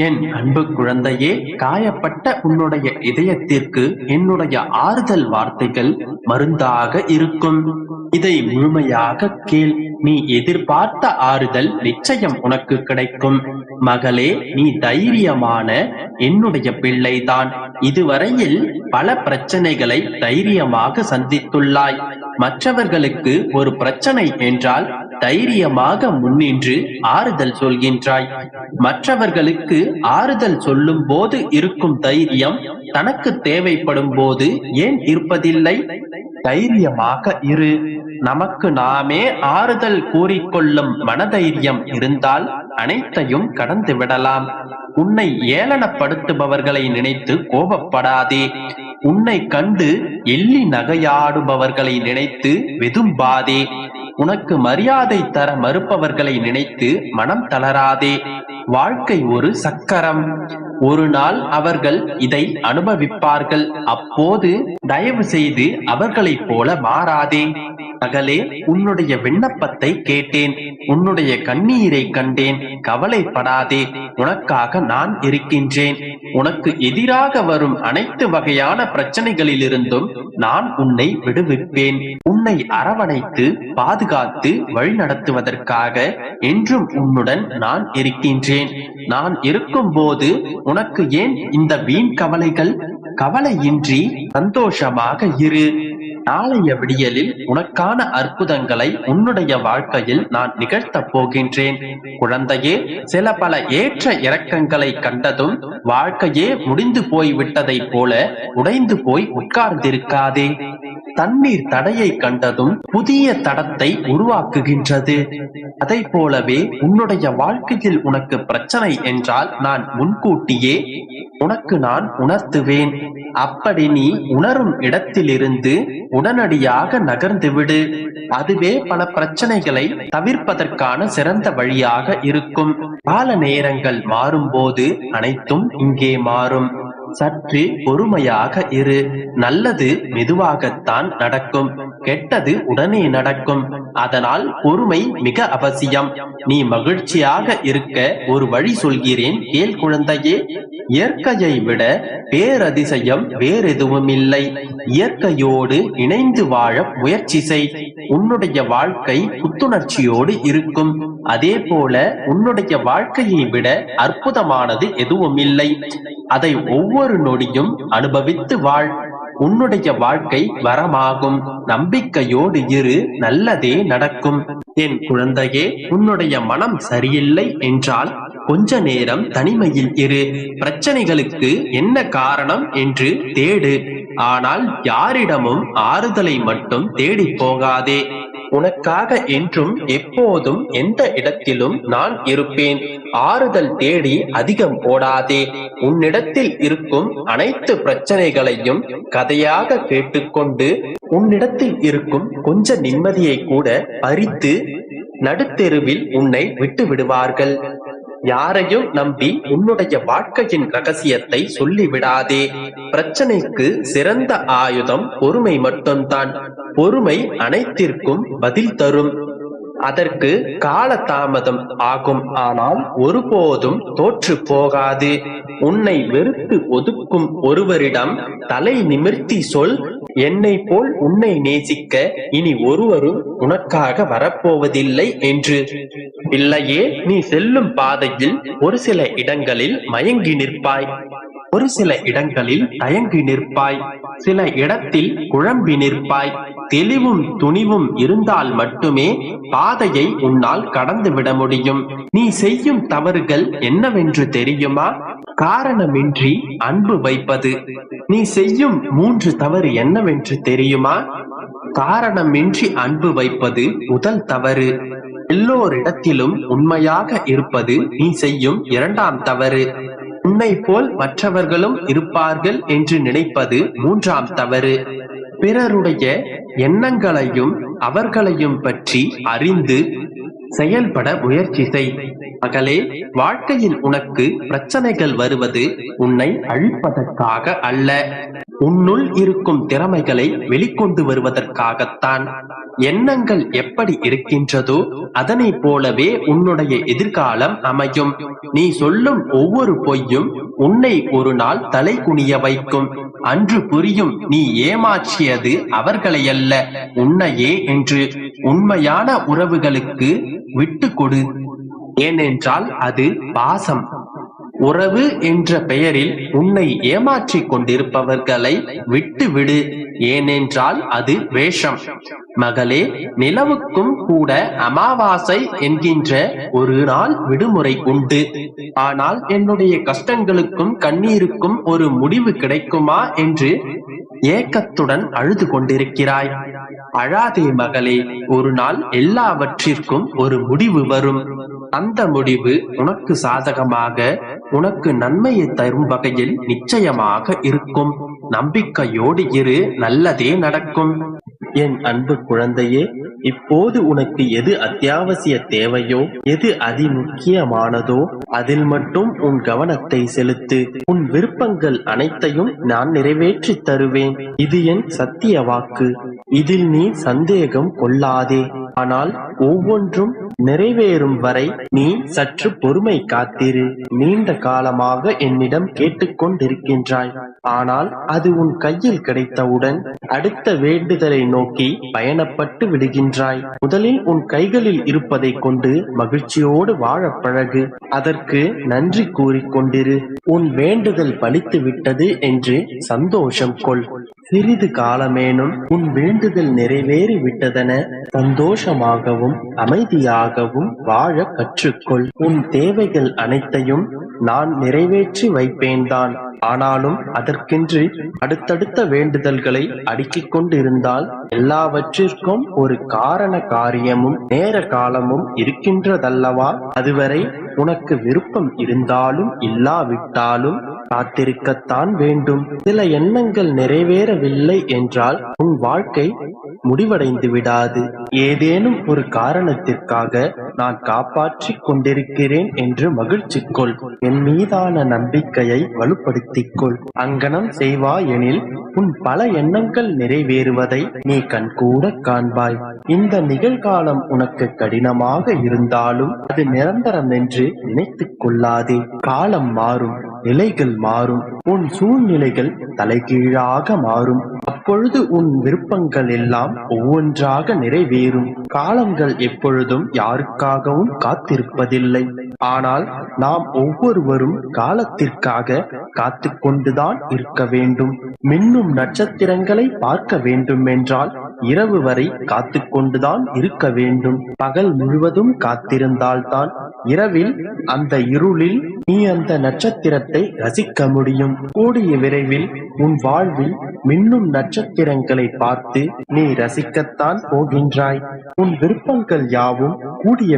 என் அன்பு குழந்தையே, காயப்பட்ட உன்னுடைய இதயத்திற்கு என்னுடைய ஆறுதல் வார்த்தைகள் மருந்தாக இருக்கும். இதை முழுமையாக கேள். நீ எதிர்பார்த்த ஆறுதல் நிச்சயம் உனக்கு கிடைக்கும். மகளே, நீ தைரியமான என்னுடைய பிள்ளைதான். இதுவரையில் பல பிரச்சனைகளை தைரியமாக சந்தித்துள்ளாய். மற்றவர்களுக்கு ஒரு பிரச்சனை என்றால் தைரியமாக முன்னின்று ஆறுதல் சொல்கின்றாய். மற்றவர்களுக்கு ஆறுதல் சொல்லும் போது இருக்கும் தைரியம் தனக்கு தேவைப்படும் போது ஏன் இருப்பதில்லை? தைரியமாக இரு. நமக்கு நாமே ஆறுதல் கூறிக்கொள்ளும் மனதைரியம் இருந்தால் அனைத்தையும் கடந்து விடலாம். உன்னை ஏளனப்படுத்துபவர்களை நினைத்து கோபப்படாதே. உன்னை கண்டு எள்ளி நகையாடுபவர்களை நினைத்து வெதும்பாதே. உனக்கு மரியாதை தர மறுப்பவர்களை நினைத்து மனம் தளராதே. வாழ்க்கை ஒரு சக்கரம். ஒரு நாள் அவர்கள் இதை அனுபவிப்பார்கள். அப்போது தயவு செய்து அவர்களைப் போல மாறாதே. மகளே, உன்னுடைய விண்ணப்பத்தை கேட்டேன். உன்னுடைய கண்ணீரை கண்டேன். கவலைப்படாதே. உனக்காக நான் இருக்கின்றேன். உனக்கு எதிராக வரும் அனைத்து வகையான பிரச்சனைகளிலிருந்தும் நான் உன்னை விடுவிப்பேன். உன்னை அரவணைத்து பாதுகாத்து வழிநடத்துவதற்காக என்றும் உன்னுடன் நான் இருக்கின்றேன். நான் இருக்கும் போது உனக்கு ஏன் இந்த வீண் கவலைகள்? கவலையின்றி சந்தோஷமாக இரு. நாளைய விடியலில் உனக்கான அற்புதங்களை உன்னுடைய வாழ்க்கையில் நான் நிகழ்த்தப் போகின்றேன். குழந்தையே, சில பல ஏற்ற இறக்கங்களை கண்டதும் வாழ்க்கையே முடிந்து போய்விட்டதை போல உடைந்து போய் உட்கார்ந்திருக்காதே. தண்ணீர் தடையை கண்டதும் புதிய தடத்தை உருவாக்குகின்றது. அதை போலவே உன்னுடைய வாழ்க்கையில் உனக்கு பிரச்சனை என்றால் நான் முன்கூட்டியே உனக்கு நான் உணர்த்துவேன். அப்படி நீ உணரும் இடத்திலிருந்து உடனடியாக நகர்ந்து விடு. அதுவே பல பிரச்சனைகளை தவிர்ப்பதற்கான சிறந்த வழியாக இருக்கும். கால நேரங்கள் மாறும்போது அனைத்தும் இங்கே மாறும். சற்று பொறுமையாக இரு. நல்லது மெதுவாகத்தான் நடக்கும், கெட்டது உடனே நடக்கும். அதனால் பொறுமை மிக அவசியம். நீ மகிழ்ச்சியாக இருக்க ஒரு வழி சொல்கிறேன், கேள் குழந்தையே. இயற்கையை விட பேரதிசயம் வேறெதுவும் இல்லை. இயற்கையோடு இணைந்து வாழ முயற்சி செய். உன்னுடைய வாழ்க்கை புத்துணர்ச்சியோடு இருக்கும். அதே போல உன்னுடைய வாழ்க்கையை விட அற்புதமானது எதுவும் இல்லை. அதை ஒவ்வொரு நொடியும் அனுபவித்து வாழ். உன்னுடைய வாழ்க்கை வரமாகும். நம்பிக்கையோடு இரு, நல்லதே நடக்கும். என் குழந்தையே, உன்னுடைய மனம் சரியில்லை என்றால் கொஞ்ச நேரம் தனிமையில் இரு. பிரச்சனைகளுக்கு என்ன காரணம் என்று தேடு. ஆனால் யாரிடமும் ஆறுதலை மட்டும் தேடி போகாதே. உனக்காக என்றும் எப்போதும் எந்த இடத்திலும் நான் இருப்பேன். ஆறுதல் தேடி அதிகம் ஓடாதே. உன்னிடத்தில் இருக்கும் அனைத்து பிரச்சனைகளையும் கதையாக கேட்டுக்கொண்டு உன்னிடத்தில் இருக்கும் கொஞ்ச நிம்மதியை கூட பறித்து நடுத்தெருவில் உன்னை விட்டு விடுவார்கள். யாரையும் நம்பி உன்னுடைய வாழ்க்கையின் ரகசியத்தை சொல்லிவிடாதே. பிரச்சனைக்கு சிறந்த ஆயுதம் பொறுமை மட்டும்தான். பொறுமை அனைத்திற்கும் பதில் தரும். அதற்கு கால தாமதம் ஆகும், ஆனால் ஒருபோதும் தோற்று போகாது. உன்னை வெறுத்து ஒதுக்கும் ஒருவரிடம் தலை நிமிர்த்தி சொல், என்னை போல் உன்னை நேசிக்க இனி ஒருவரும் உனக்காக வரப்போவதில்லை என்று. இல்லையே, நீ செல்லும் பாதையில் ஒரு சில இடங்களில் மயங்கி நிற்பாய், ஒரு சில இடங்களில் தயங்கி நிற்பாய், சில இடத்தில் குழம்பி நிற்பாய். தெளிவும் துணிவும் இருந்தால் மட்டுமே பாதையை உன்னால் கடந்து விட முடியும். நீ செய்யும் தவறுகள் என்னவென்று தெரியுமா? காரணமின்றி அன்பு வைப்பது. நீ செய்யும் 3 தவறு என்னவென்று தெரியுமா? காரணமின்றி அன்பு வைப்பது முதல் தவறு. எல்லோரிடத்திலும் உண்மையாக இருப்பது நீ செய்யும் 2ஆம் தவறு. உன்னை போல் மற்றவர்களும் இருப்பார்கள் என்று நினைப்பது 3ஆம் தவறு. பிறருடைய எண்ணங்களையும் அவர்களையும் பற்றி அறிந்து செயல்பட முயற்சி செய். மகளே, வாழ்க்கையில் உனக்கு பிரச்சனைகள் வருவது உன்னை அழிப்பதற்காக அல்ல, உன்னுள் இருக்கும் திறமைகளை வெளிக்கொண்டு வருவதற்காகத்தான். எண்ணங்கள் எப்படி இருக்கின்றதோ அதனை போலவே உன்னுடைய எதிர்காலம் அமையும். நீ சொல்லும் ஒவ்வொரு பொய்யும் உன்னை ஒரு நாள் தலை குனிய வைக்கும். அன்று புரியும் நீ ஏமாற்றியது அவர்களையல்ல, உன்னையே என்று. உண்மையான உறவுகளுக்கு விட்டு கொடு, ஏனென்றால் அது பாசம். உறவு என்ற பெயரில் உன்னை ஏமாற்றிக் கொண்டிருப்பவர்களை விட்டு விடு, ஏனென்றால் அது வேஷம். மகளே, நிலவுக்கும் கூட அமாவாசை என்கின்ற ஒரு நாள் விடுமுறை உண்டு. ஆனால் என்னுடைய கஷ்டங்களுக்கும் கண்ணீருக்கும் ஒரு முடிவு கிடைக்குமா என்று ஏக்கத்துடன் அழுது கொண்டிருக்கிறாய். அழாதே மகளே, ஒரு நாள் எல்லாவற்றிற்கும் ஒரு முடிவு வரும். அந்த முடிவு உனக்கு சாதகமாக, உனக்கு நன்மையை தரும் வகையில் நிச்சயமாக இருக்கும். நம்பிக்கையோடு இரு, நல்லதே நடக்கும். என் அன்பு குழந்தையே, இப்போது உனக்கு எது அத்தியாவசிய தேவையோ, எது அதிமுக்கியமானதோ அதில் மட்டும் உன் கவனத்தை செலுத்து. உன் விருப்பங்கள் அனைத்தையும் நான் நிறைவேற்றி தருவேன். இது என் சத்திய வாக்கு. இதில் நீ சந்தேகம் கொள்ளாதே. ஆனால் ஒவ்வொன்றும் நிறைவேறும் வரை நீ சற்று பொறுமை காத்திரு. நீண்ட காலமாக என்னிடம் கேட்டுக்கொண்டிருக்கின்றாய். ஆனால் அது உன் கையில் கிடைத்தவுடன் அடுத்த வேண்டுதலை நோக்கி பயணப்பட்டு விடுகின்றாய். முதலில் உன் கைகளில் இருப்பதை கொண்டு மகிழ்ச்சியோடு வாழ பழகு. அதற்கு நன்றி கூறிக்கொண்டிரு. உன் வேண்டுதல் பலித்து விட்டது என்று சந்தோஷம் கொள். சிறிது காலமேனும் உன் வேண்டுதல் நிறைவேறி விட்டதென சந்தோஷமாகவும் அமைதியாகவும் வாழ கற்றுக்கொள். உன் தேவைகள் அனைத்தையும் நான் நிறைவேற்றி வைப்பேன்தான். ஆனாலும் அதற்கென்று அடுத்தடுத்த வேண்டுதல்களை அடுக்கிக் கொண்டிருந்தால் எல்லாவற்றிற்கும் ஒரு காரண காரியமும் நேர காலமும் இருக்கின்றதல்லவா? அதுவரை உனக்கு விருப்பம் இருந்தாலும் இல்லாவிட்டாலும் காத்திருக்கத்தான் வேண்டும். சில எண்ணங்கள் நிறைவேறவில்லை என்றால் உன் வாழ்க்கை முடிவடைந்து விடாது. ஏதேனும் ஒரு காரணத்திற்காக நான் காப்பாற்றிக் கொண்டிருக்கிறேன் என்று மகிழ்ச்சி கொள். என் மீதான நம்பிக்கையை வலுப்படுத்திக் கொள். அங்கனம் செய்வாய் எனில் உன் பல எண்ணங்கள் நிறைவேறுவதை நீ கண்கூட காண்பாய். இந்த நிகழ்காலம் உனக்கு கடினமாக இருந்தாலும் அது நிரந்தரம் என்று நினைத்துக் கொள்ளாதே. காலம் மாறும், நிலைகள் மாறும், உன் சூழ்நிலைகள் தலைகீழாக மாறும். அப்பொழுது உன் விருப்பங்கள் எல்லாம் ஒவ்வொன்றாக நிறைவேறும். காலங்கள் எப்பொழுதும் யாருக்காகவும் காத்திருப்பதில்லை. ஆனால் நாம் ஒவ்வொருவரும் காலத்திற்காக காத்து கொண்டுதான் இருக்க வேண்டும். மின்னும் நட்சத்திரங்களை பார்க்க வேண்டும் என்றால் இரவு வரை காத்து கொண்டுதான் இருக்க வேண்டும். பகல் முழுவதும் காத்திருந்தால்தான் இரவில் அந்த இருளில் நீ அந்த நட்சத்திரத்தை ரசிக்க முடியும். கூடிய விரைவில் உன் வாழ்வில் மின்னும் நட்சத்திரங்களை பார்த்து நீ ரசிக்கத்தான் போகின்றாய். உன் விருப்பங்கள் யாவும் கூடிய